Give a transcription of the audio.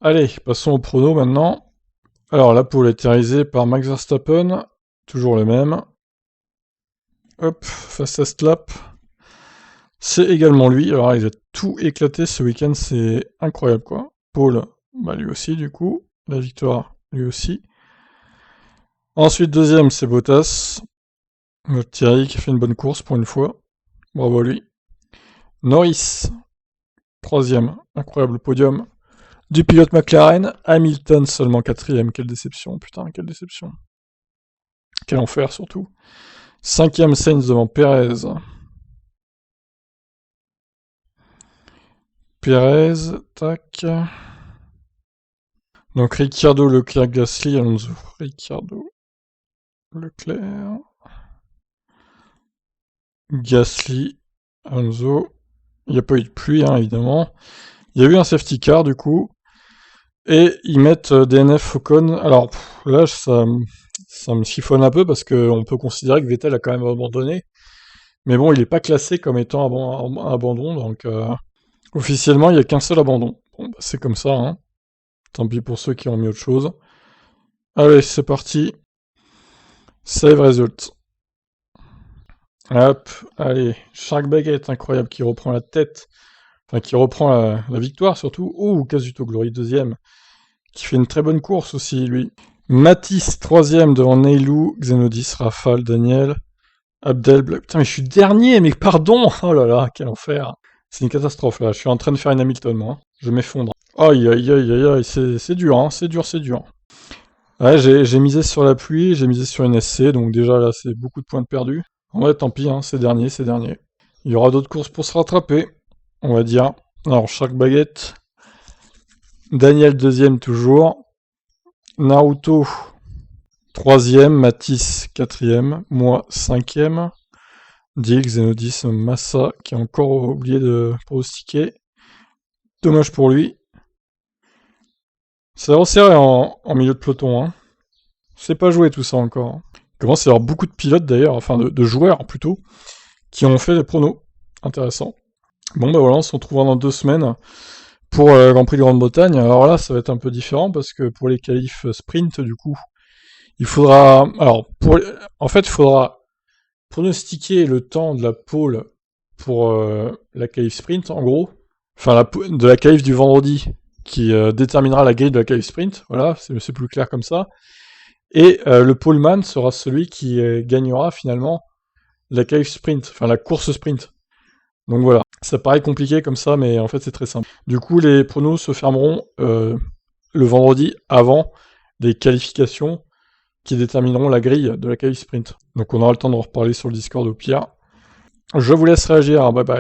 Allez, passons au prono maintenant. Alors, la pole est terrorisée par Max Verstappen, toujours le même. Hop, fastest lap. C'est également lui. Alors, il a tout éclaté ce week-end, c'est incroyable quoi. Pole, bah lui aussi du coup. La victoire, lui aussi. Ensuite, deuxième, c'est Bottas. Notre Thierry qui fait une bonne course pour une fois. Bravo à lui. Norris, troisième, incroyable podium. Du pilote McLaren, Hamilton seulement quatrième, quelle déception, putain, quelle déception. Quel enfer surtout. Cinquième, Sainz devant Perez. Perez, tac. Donc Ricciardo, Leclerc, Gasly, Alonso. Ricciardo, Leclerc, Gasly, Alonso. Il n'y a pas eu de pluie, hein, évidemment. Il y a eu un safety car, du coup. Et ils mettent DNF Ocon. Alors, là, ça me chiffonne un peu parce qu'on peut considérer que Vettel a quand même abandonné. Mais bon, il n'est pas classé comme étant abandon, donc officiellement, il n'y a qu'un seul abandon. Bon, bah, c'est comme ça, hein. Tant pis pour ceux qui ont mis autre chose. Allez, c'est parti. Save result. Hop, allez. Shark Baguette, incroyable, qui reprend la tête. Enfin, qui reprend la victoire surtout. Oh, Kazuto Glory, deuxième. Qui fait une très bonne course aussi, lui. Matisse, troisième devant Neilou, Xenodis, Rafale, Daniel, Abdel, Putain, mais je suis dernier, mais pardon. Oh là là, quel enfer. C'est une catastrophe, là. Je suis en train de faire une Hamilton, moi. Je m'effondre. Aïe, aïe, aïe, aïe, aïe, c'est dur, hein. C'est dur, c'est dur. Ouais, j'ai misé sur la pluie, j'ai misé sur une SC, donc déjà, là, c'est beaucoup de points de perdus. Ouais, tant pis, hein, c'est dernier, c'est dernier. Il y aura d'autres courses pour se rattraper, on va dire. Alors, Shark Baguette. Daniel, deuxième, toujours. Naruto, troisième. Matisse, quatrième. Moi, cinquième. Dick, Xenodis, Massa, qui a encore oublié de pronostiquer. Dommage pour lui. C'est resserré en milieu de peloton, hein. C'est pas joué tout ça encore, hein. Il commence à y avoir beaucoup de pilotes d'ailleurs, enfin de joueurs plutôt, qui ont fait des pronos. Intéressant. Bon bah voilà, on se retrouvera dans 2 semaines pour le Grand Prix de Grande-Bretagne. Alors là, ça va être un peu différent parce que pour les qualifs sprint, du coup, il faudra... Alors, en fait, il faudra pronostiquer le temps de la pole pour la qualif sprint, en gros. Enfin, de la qualif du vendredi, qui déterminera la grille de la qualif sprint. Voilà, c'est plus clair comme ça. Et le poleman sera celui qui gagnera finalement la qualif sprint, enfin la course sprint. Donc voilà, ça paraît compliqué comme ça, mais en fait c'est très simple. Du coup, les pronos se fermeront le vendredi avant les qualifications qui détermineront la grille de la qualif sprint. Donc on aura le temps d'en reparler sur le Discord au pire. Je vous laisse réagir, bye bye.